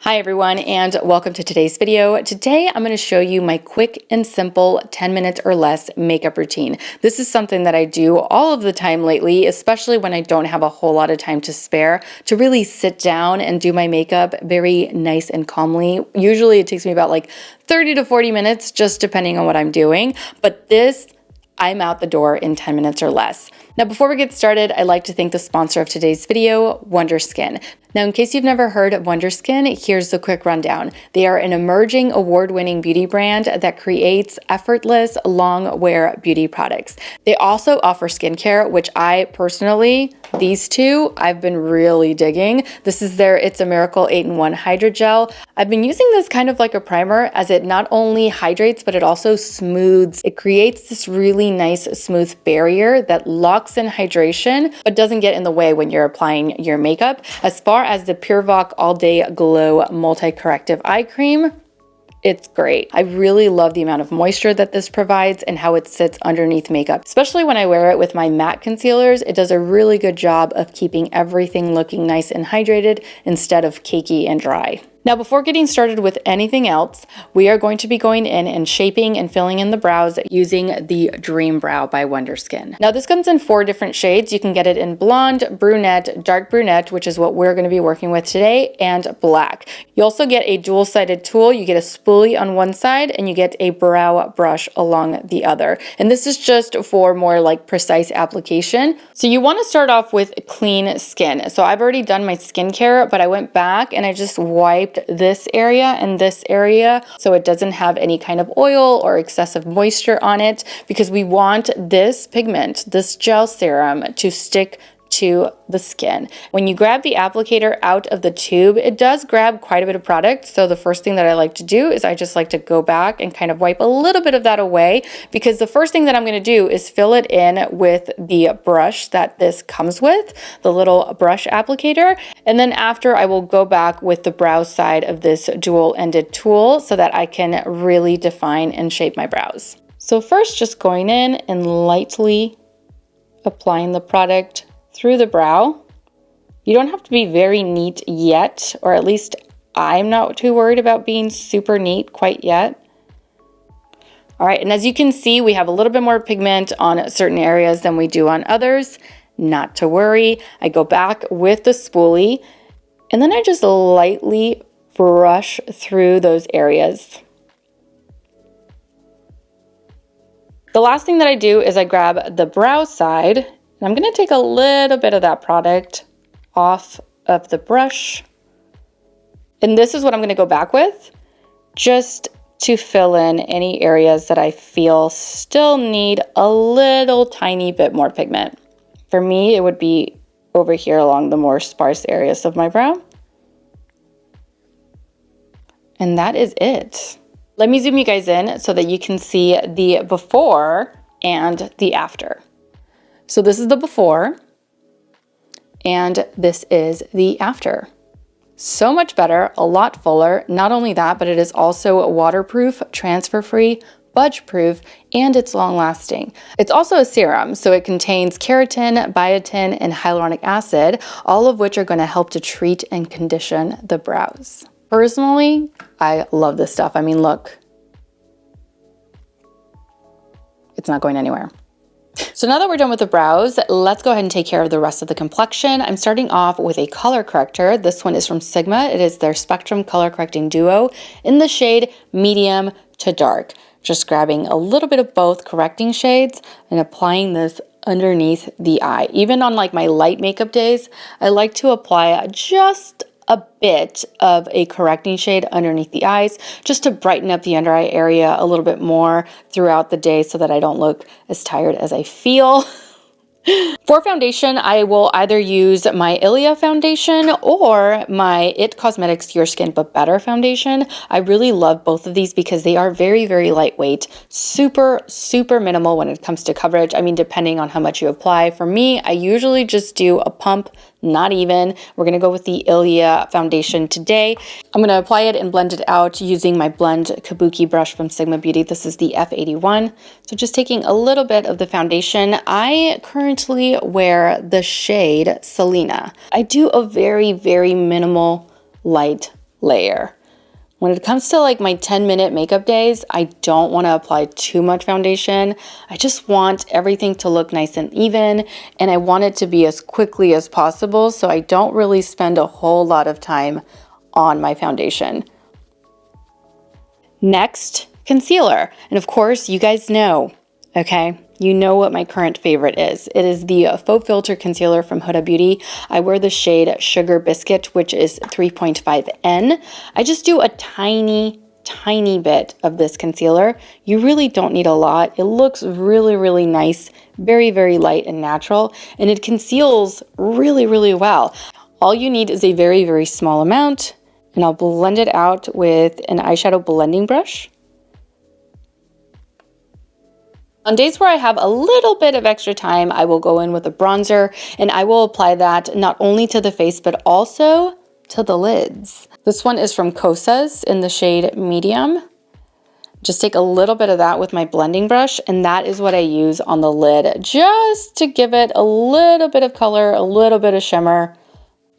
Hi everyone, and welcome to today's video. Today I'm going to show you my quick and simple 10 minutes or less makeup routine. This is something that I do all of the time lately, especially when I don't have a whole lot of time to spare to really sit down and do my makeup very nice and calmly. Usually it takes me about like 30 to 40 minutes, just depending on what I'm doing, but this I'm out the door in 10 minutes or less. Now, before we get started, I'd like to thank the sponsor of today's video, Wonder Skin. Now, in case you've never heard of Wonder Skin, here's the quick rundown. They are an emerging award-winning beauty brand that creates effortless, long-wear beauty products. They also offer skincare, which I personally, these two, I've been really digging. This is their It's a Miracle 8-in-1 Hydrogel. I've been using this kind of like a primer as it not only hydrates, but it also smooths. It creates this really nice smooth barrier that locks in hydration, but doesn't get in the way when you're applying your makeup. As far as the PureVoc All Day Glow Multi-Corrective Eye Cream, it's great. I really love the amount of moisture that this provides and how it sits underneath makeup. Especially when I wear it with my matte concealers, it does a really good job of keeping everything looking nice and hydrated instead of cakey and dry. Now, before getting started with anything else, we are going to be going in and shaping and filling in the brows using the Dream Brow by Wonder Skin. Now, this comes in 4 different shades. You can get it in blonde, brunette, dark brunette, which is what we're going to be working with today, and black. You also get a dual-sided tool. You get a spoolie on one side and you get a brow brush along the other. And this is just for more like precise application. So you want to start off with clean skin. So I've already done my skincare, but I went back and I just wiped this area and this area so it doesn't have any kind of oil or excessive moisture on it, because we want this pigment, this gel serum, to stick to the skin. When you grab the applicator out of the tube, it does grab quite a bit of product. So the first thing that I like to do is I just like to go back and kind of wipe a little bit of that away, because the first thing that I'm going to do is fill it in with the brush that this comes with, the little brush applicator. And then after, I will go back with the brow side of this dual-ended tool so that I can really define and shape my brows. So first, just going in and lightly applying the product through the brow. You don't have to be very neat yet, or at least I'm not too worried about being super neat quite yet. All right, and as you can see, we have a little bit more pigment on certain areas than we do on others. Not to worry. I go back with the spoolie, and then I just lightly brush through those areas. The last thing that I do is I grab the brow side, and I'm going to take a little bit of that product off of the brush. And this is what I'm going to go back with, just to fill in any areas that I feel still need a little tiny bit more pigment. For me, it would be over here along the more sparse areas of my brow. And that is it. Let me zoom you guys in so that you can see the before and the after. So this is the before, and this is the after. So much better, a lot fuller. Not only that, but it is also waterproof, transfer-free, budge-proof, and it's long-lasting. It's also a serum, so it contains keratin, biotin, and hyaluronic acid, all of which are going to help to treat and condition the brows. Personally, I love this stuff. I mean, look. It's not going anywhere. So now that we're done with the brows, let's go ahead and take care of the rest of the complexion. I'm starting off with a color corrector. This one is from Sigma. It is their Spectrum Color Correcting Duo in the shade medium to dark. Just grabbing a little bit of both correcting shades and applying this underneath the eye. Even on like my light makeup days, I like to apply just a bit of a correcting shade underneath the eyes just to brighten up the under eye area a little bit more throughout the day so that I don't look as tired as I feel. For foundation, I will either use my Ilia foundation or my IT Cosmetics Your Skin But Better foundation. I really love both of these because they are very, very lightweight, super, super minimal when it comes to coverage. I mean, depending on how much you apply. For me, I usually just do a pump, not even. We're gonna go with the Ilia foundation today. I'm gonna apply it and blend it out using my Blend Kabuki brush from Sigma Beauty. This is the F81. So just taking a little bit of the foundation. I currently wear the shade Selena. I do a very, very minimal light layer. When it comes to like my 10-minute makeup days, I don't want to apply too much foundation. I just want everything to look nice and even, and I want it to be as quickly as possible, so I don't really spend a whole lot of time on my foundation. Next, concealer. And of course, you guys know, okay? You know what my current favorite is. It is the Faux Filter Concealer from Huda Beauty. I wear the shade Sugar Biscuit, which is 3.5N. I just do a tiny bit of this concealer. You really don't need a lot. It looks really nice, very light and natural, and it conceals really well. All you need is a very small amount, and I'll blend it out with an eyeshadow blending brush. On days where I have a little bit of extra time, I will go in with a bronzer, and I will apply that not only to the face, but also to the lids. This one is from Kosas in the shade Medium. Just take a little bit of that with my blending brush, and that is what I use on the lid, just to give it a little bit of color, a little bit of shimmer.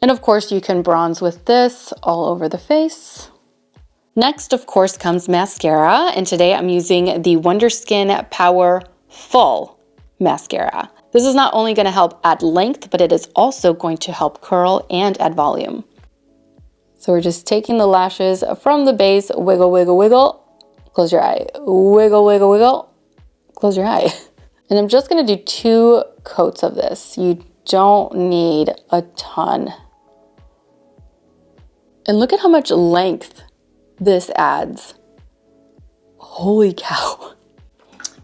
And of course, you can bronze with this all over the face. Next, of course, comes mascara, and today I'm using the Wonder Skin Power Full Mascara. This is not only going to help add length, but it is also going to help curl and add volume. So we're just taking the lashes from the base, wiggle, close your eye, wiggle, close your eye. And I'm just going to do 2 coats of this. You don't need a ton. And look at how much length this adds. Holy cow.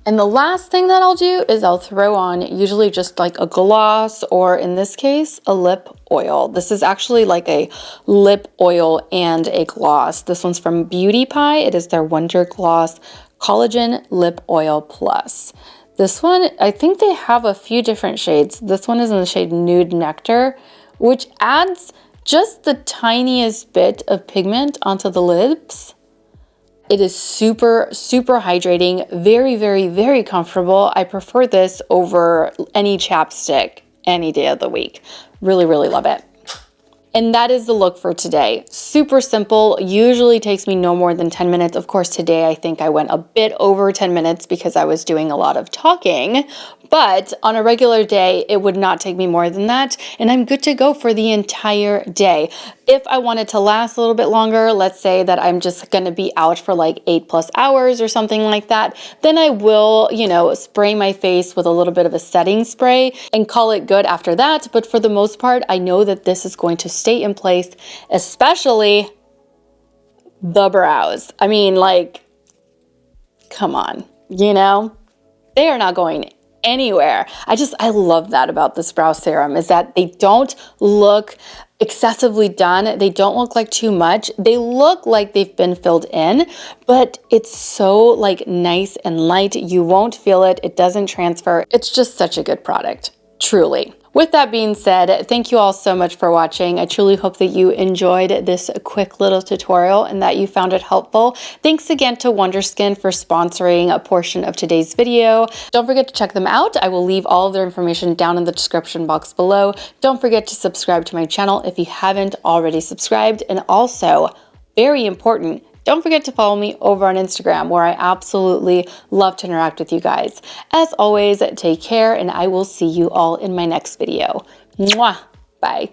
And the last thing that I'll do is I'll throw on usually just like a gloss, or in this case, a lip oil. This is actually like a lip oil and a gloss. This one's from Beauty Pie. It is their Wonder Gloss Collagen Lip Oil Plus. This one, I think they have a few different shades. This one is in the shade Nude Nectar, which adds just the tiniest bit of pigment onto the lips. It is super hydrating, very comfortable. I prefer this over any chapstick any day of the week. Really love it. And that is the look for today. Super simple, usually takes me no more than 10 minutes. Of course, today I think I went a bit over 10 minutes because I was doing a lot of talking, but on a regular day, it would not take me more than that, and I'm good to go for the entire day. If I wanted to last a little bit longer, let's say that I'm just gonna be out for like 8+ hours or something like that, then I will, spray my face with a little bit of a setting spray and call it good after that. But for the most part, I know that this is going to stay in place, especially the brows. I mean, like, come on, they are not going anywhere. I love that about this brow serum, is that they don't look excessively done. They don't look like too much. They look like they've been filled in, but it's so like nice and light. You won't feel it. It doesn't transfer. It's just such a good product, truly. With that being said, thank you all so much for watching. I truly hope that you enjoyed this quick little tutorial and that you found it helpful. Thanks again to Wonder Skin for sponsoring a portion of today's video. Don't forget to check them out. I will leave all of their information down in the description box below. Don't forget to subscribe to my channel if you haven't already subscribed. And also, very important, don't forget to follow me over on Instagram, where I absolutely love to interact with you guys. As always, take care, and I will see you all in my next video. Mwah! Bye.